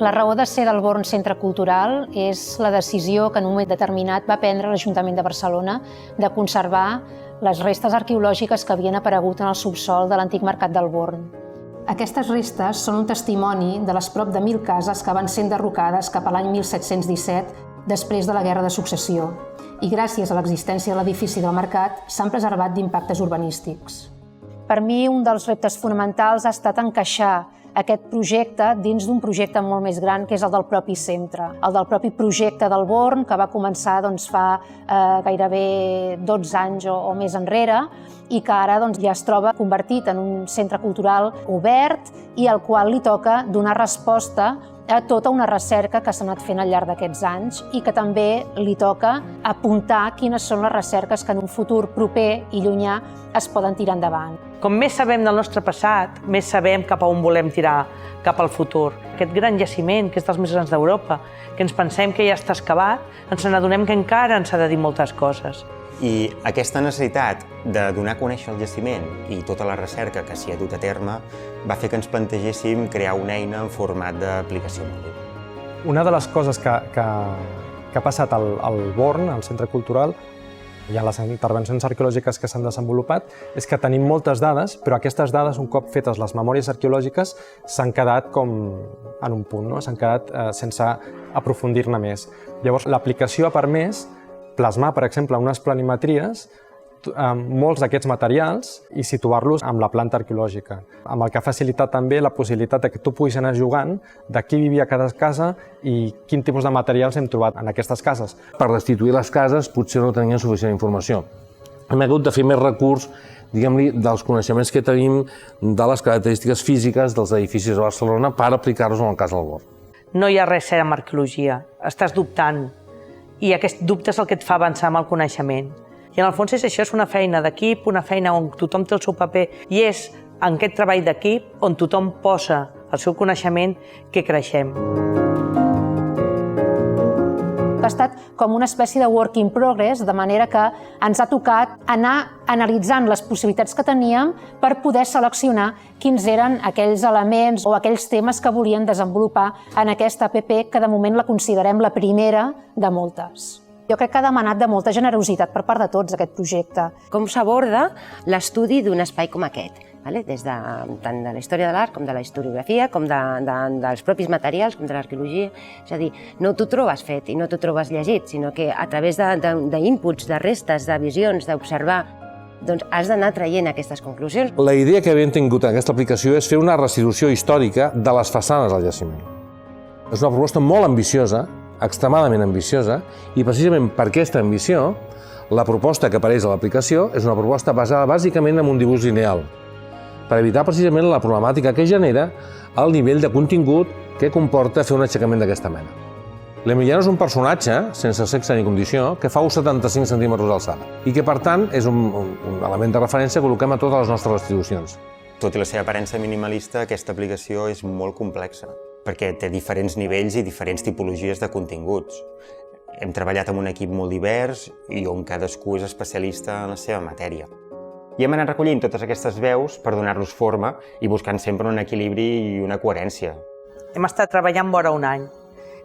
La raó de ser del Born Centre Cultural és la decisió que en un moment determinat va prendre l'Ajuntament de Barcelona de conservar les restes arqueològiques que havien aparegut en el subsòl de l'antic mercat del Born. Aquestes restes són un testimoni de les prop de 1.000 cases que van ser enderrocades cap a l'any 1717 després de la Guerra de Successió i gràcies a l'existència de l'edifici del mercat s'han preservat d'impactes urbanístics. Per mi, un dels reptes fonamentals ha estat encaixar aquest projecte dins d'un projecte molt més gran, que és el del propi centre, el del propi projecte del Born, que va començar fa gairebé 12 anys o més enrere i que ara ja es troba convertit en un centre cultural obert i al qual li toca donar resposta a tota una recerca que s'ha anat fent al llarg d'aquests anys i que també li toca apuntar quines són les recerques que en un futur proper i llunyà es poden tirar endavant. Com més sabem del nostre passat, més sabem cap a on volem tirar cap al futur. Aquest gran jaciment, que és dels més grans d'Europa, que ens pensem que ja està excavat, ens n'adonem que encara ens ha de dir moltes coses. I aquesta necessitat de donar a conèixer el jaciment i tota la recerca que s'hi ha dut a terme va fer que ens plantegéssim crear una eina en format d'aplicació mòbil. Una de les coses que ha passat al Born, al Centre Cultural, i a les intervencions arqueològiques que s'han desenvolupat, és que tenim moltes dades, però aquestes dades, un cop fetes les memòries arqueològiques, s'han quedat com en un punt, no? S'han quedat sense aprofundir-ne més. Llavors, l'aplicació ha permès plasmar, per exemple, unes planimetries molts d'aquests materials i situar-los amb la planta arqueològica, amb el que ha facilitat també la possibilitat que tu puguis anar jugant de qui vivia a cada casa i quin tipus de materials hem trobat en aquestes cases. Per restituir les cases potser no tenien suficient informació. Hem hagut de fer més recurs, diguem-li, dels coneixements que tenim de les característiques físiques dels edificis de Barcelona per aplicar-los en el cas del Born. No hi ha res cert en arqueologia, estàs dubtant i aquest dubte és el que et fa avançar amb el coneixement. I en el fons és això, és una feina d'equip, una feina on tothom té el seu paper i és en aquest treball d'equip on tothom posa el seu coneixement que creixem. Ha estat com una espècie de work in progress, de manera que ens ha tocat anar analitzant les possibilitats que teníem per poder seleccionar quins eren aquells elements o aquells temes que volien desenvolupar en aquesta APP, que de moment la considerem la primera de moltes. Jo crec que ha demanat de molta generositat per part de tots aquest projecte. Com s'aborda l'estudi d'un espai com aquest? Des tant de la història de l'art com de la historiografia, com dels propis materials, com de l'arqueologia. És a dir, no t'ho trobes fet i no t'ho trobes llegit, sinó que a través d'inputs, de restes, de visions, d'observar, doncs has d'anar traient aquestes conclusions. La idea que havíem tingut en aquesta aplicació és fer una restitució històrica de les façanes del jaciment. És una proposta molt ambiciosa, extremadament ambiciosa, i precisament per aquesta ambició, la proposta que apareix a l'aplicació és una proposta basada bàsicament en un dibuix lineal, per evitar precisament la problemàtica que genera el nivell de contingut que comporta fer un aixecament d'aquesta mena. L'Emiliano és un personatge, sense sexe ni condició, que fa uns 75 centímetres d'alçada i que, per tant, és un element de referència que col·loquem a totes les nostres restitucions. Tot i la seva aparença minimalista, aquesta aplicació és molt complexa, perquè té diferents nivells i diferents tipologies de continguts. Hem treballat amb un equip molt divers i on cadascú és especialista en la seva matèria. I hem anat recollint totes aquestes veus per donar-los forma i buscant sempre un equilibri i una coherència. Hem estat treballant vora un any.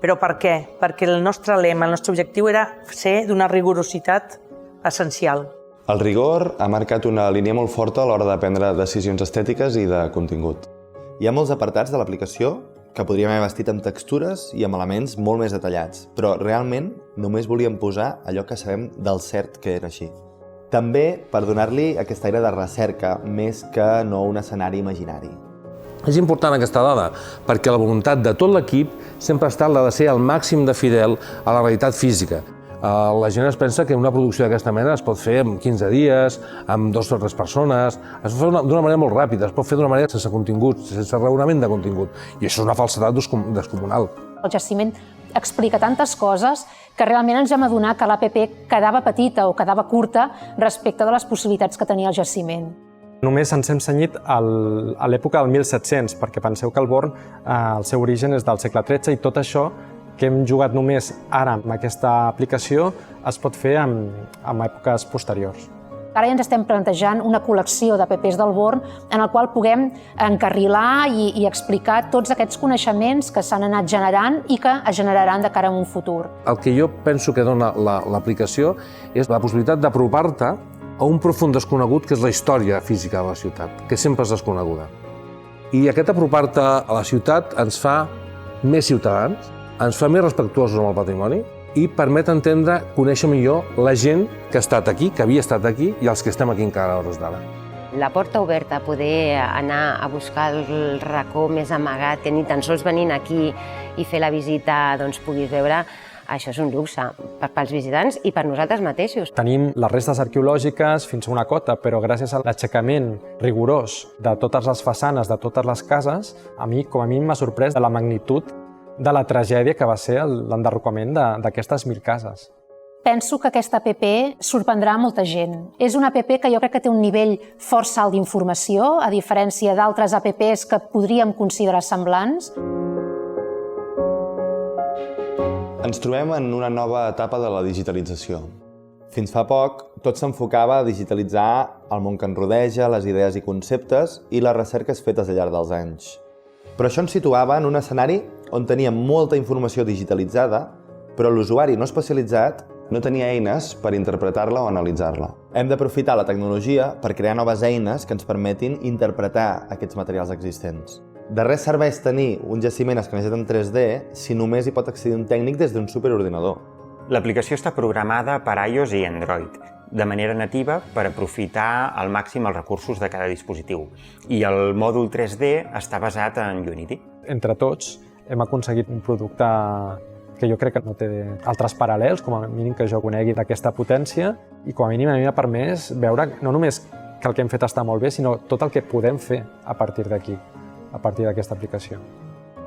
Però per què? Perquè el nostre lema, el nostre objectiu era ser d'una rigorositat essencial. El rigor ha marcat una línia molt forta a l'hora de prendre decisions estètiques i de contingut. Hi ha molts apartats de l'aplicació que podríem haver vestit amb textures i amb elements molt més detallats, però realment només volíem posar allò que sabem del cert que era així. També per donar-li aquest aire de recerca, més que no un escenari imaginari. És important aquesta dada, perquè la voluntat de tot l'equip sempre ha estat la de ser el màxim de fidel a la realitat física. La gent es pensa que una producció d'aquesta mena es pot fer en 15 dies, amb 2 o 3 persones, es pot fer d'una manera molt ràpida, es pot fer d'una manera sense contingut, sense raonament de contingut, i això és una falsedat descomunal. El jaciment explica tantes coses que realment ens hem adonat que l'APP quedava petita o quedava curta respecte de les possibilitats que tenia el jaciment. Només ens hem cenyit a l'època del 1700, perquè penseu que el Born, el seu origen és del segle XIII, i tot això que hem jugat només ara amb aquesta aplicació es pot fer en èpoques posteriors. Ara ja ens estem plantejant una col·lecció d'APPs del Born en el qual puguem encarrilar i explicar tots aquests coneixements que s'han anat generant i que es generaran de cara a un futur. El que jo penso que dona l'aplicació és la possibilitat d'apropar-te a un profund desconegut que és la història física de la ciutat, que sempre és desconeguda. I aquest apropar-te a la ciutat ens fa més ciutadans, ens fa més respectuosos amb el patrimoni i permet entendre, conèixer millor la gent que ha estat aquí, que havia estat aquí i els que estem aquí encara a hores d'ara. La porta oberta, poder anar a buscar el racó més amagat, que ni tan sols venint aquí i fer la visita doncs, puguis veure, això és un luxe pels visitants i per nosaltres mateixos. Tenim les restes arqueològiques fins a una cota, però gràcies a l'aixecament rigorós de totes les façanes, de totes les cases, a mi, com a mi, m'ha sorprès de la magnitud de la tragèdia que va ser l'enderrocament d'aquestes 1.000 cases. Penso que aquesta APP sorprendrà molta gent. És una APP que jo crec que té un nivell força alt d'informació, a diferència d'altres APPs que podríem considerar semblants. Ens trobem en una nova etapa de la digitalització. Fins fa poc, tot s'enfocava a digitalitzar el món que ens rodeja, les idees i conceptes i les recerques fetes al llarg dels anys. Però això ens situava en un escenari on teníem molta informació digitalitzada, però l'usuari no especialitzat no tenia eines per interpretar-la o analitzar-la. Hem d'aprofitar la tecnologia per crear noves eines que ens permetin interpretar aquests materials existents. De res serveix tenir un jaciment escanejat en 3D si només hi pot accedir un tècnic des d'un superordinador. L'aplicació està programada per iOS i Android, de manera nativa per aprofitar al màxim els recursos de cada dispositiu. I el mòdul 3D està basat en Unity. Entre tots hem aconseguit un producte que jo crec que no té altres paral·lels, com a mínim que jo conegui d'aquesta potència, i com a mínim a mi m'ha permès veure no només que el que hem fet està molt bé, sinó tot el que podem fer a partir d'aquí, a partir d'aquesta aplicació.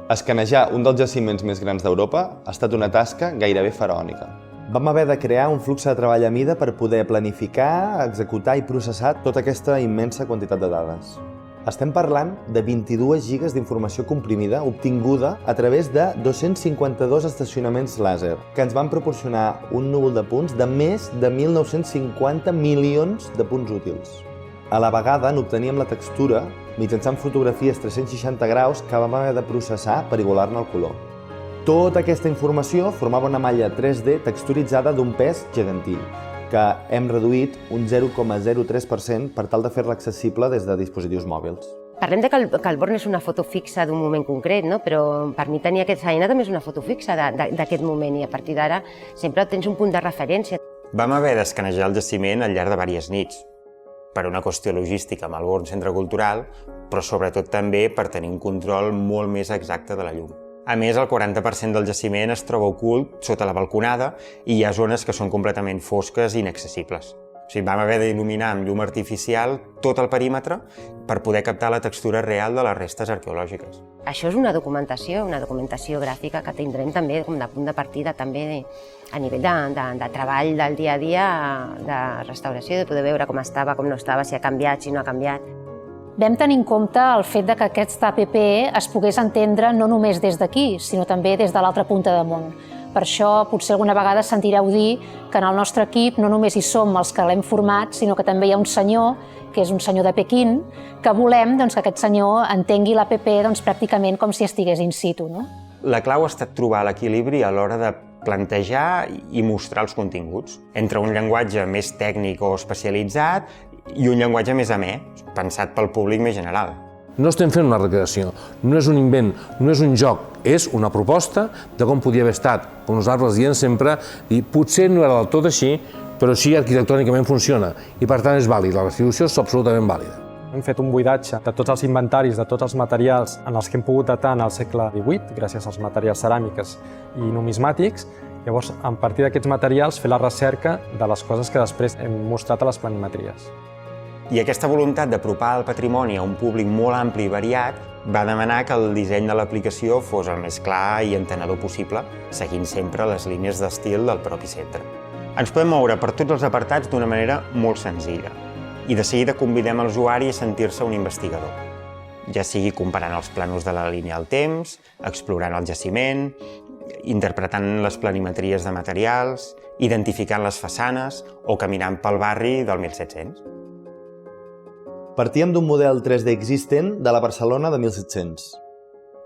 Escanejar un dels jaciments més grans d'Europa ha estat una tasca gairebé faraònica. Vam haver de crear un flux de treball a mida per poder planificar, executar i processar tota aquesta immensa quantitat de dades. Estem parlant de 22 gigas d'informació comprimida obtinguda a través de 252 estacionaments làser, que ens van proporcionar un núvol de punts de més de 1.950 milions de punts útils. A la vegada n'obteníem la textura mitjançant fotografies 360 graus que vam haver de processar per igualar-ne el color. Tota aquesta informació formava una malla 3D texturitzada d'un pes gegantí, que hem reduït un 0,03% per tal de fer-la accessible des de dispositius mòbils. Parlem de que el Born és una foto fixa d'un moment concret, no? Però per mi tenir aquesta eina també és una foto fixa d'aquest moment i a partir d'ara sempre tens un punt de referència. Vam haver d'escanejar el jaciment al llarg de diverses nits, per una qüestió logística amb el Born Centre Cultural, però sobretot també per tenir un control molt més exacte de la llum. A més, el 40% del jaciment es troba ocult sota la balconada i hi ha zones que són completament fosques i inaccessibles. O sigui, vam haver d'il·luminar amb llum artificial tot el perímetre per poder captar la textura real de les restes arqueològiques. Això és una documentació gràfica que tindrem també com de punt de partida també a nivell de treball del dia a dia, de restauració, de poder veure com estava, com no estava, si ha canviat, si no ha canviat. Vam tenir en compte el fet que aquesta APP es pogués entendre no només des d'aquí, sinó també des de l'altra punta del món. Per això, potser alguna vegada sentireu dir que en el nostre equip no només hi som els que l'hem format, sinó que també hi ha un senyor, que és un senyor de Pequín, que volem que aquest senyor entengui l'APP pràcticament com si estigués in situ. La clau ha estat trobar l'equilibri a l'hora de plantejar i mostrar els continguts, entre un llenguatge més tècnic o especialitzat i un llenguatge més amè, pensat pel públic més general. No estem fent una recreació, no és un invent, no és un joc, és una proposta de com podia haver estat. Com nosaltres diem sempre, i potser no era del tot així, però sí arquitectònicament funciona i per tant és vàlid, la restitució és absolutament vàlida. Hem fet un buidatge de tots els inventaris, de tots els materials en els que hem pogut datar en el segle XVIII, gràcies als materials ceràmiques i numismàtics. Llavors, a partir d'aquests materials, fer la recerca de les coses que després hem mostrat a les planimetries. I aquesta voluntat d'apropar el patrimoni a un públic molt ampli i variat va demanar que el disseny de l'aplicació fos el més clar i entenedor possible, seguint sempre les línies d'estil del propi centre. Ens podem moure per tots els apartats d'una manera molt senzilla i de seguida convidem l'usuari a sentir-se un investigador, ja sigui comparant els plànols de la línia del temps, explorant el jaciment interpretant les planimetries de materials, identificant les façanes o caminant pel barri del 1700. Partíem d'un model 3D existent de la Barcelona de 1700.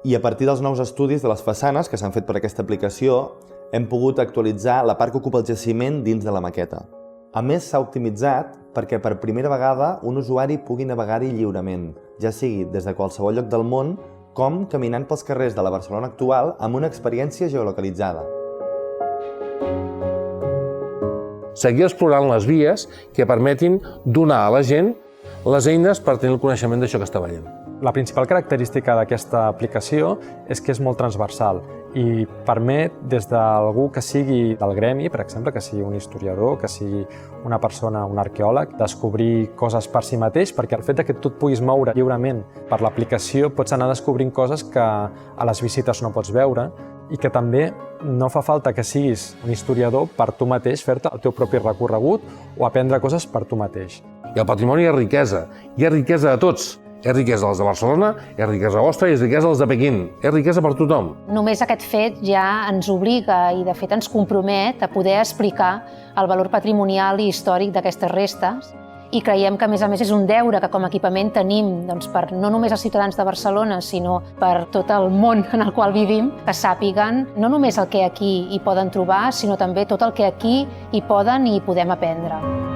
I a partir dels nous estudis de les façanes que s'han fet per aquesta aplicació, hem pogut actualitzar la part que ocupa el jaciment dins de la maqueta. A més, s'ha optimitzat perquè per primera vegada un usuari pugui navegar-hi lliurement, ja sigui des de qualsevol lloc del món com caminant pels carrers de la Barcelona actual amb una experiència geolocalitzada. Seguir explorant les vies que permetin donar a la gent les eines per tenir el coneixement d'això que està veient. La principal característica d'aquesta aplicació és que és molt transversal i permet des d'algú que sigui del gremi, per exemple, que sigui un historiador, que sigui una persona, un arqueòleg, descobrir coses per si mateix, perquè el fet que tu et puguis moure lliurement per l'aplicació pots anar descobrint coses que a les visites no pots veure i que també no fa falta que siguis un historiador per tu mateix fer-te el teu propi recorregut o aprendre coses per tu mateix. I el patrimoni és riquesa. Hi ha riquesa de tots. És riquesa dels de Barcelona, és riquesa vostra i és riquesa dels de Pequín. És riquesa per tothom. Només aquest fet ja ens obliga i de fet ens compromet a poder explicar el valor patrimonial i històric d'aquestes restes i creiem que a més és un deure que com a equipament tenim per no només els ciutadans de Barcelona sinó per tot el món en el qual vivim, que sàpiguen no només el que aquí hi poden trobar sinó també tot el que aquí hi poden i hi podem aprendre.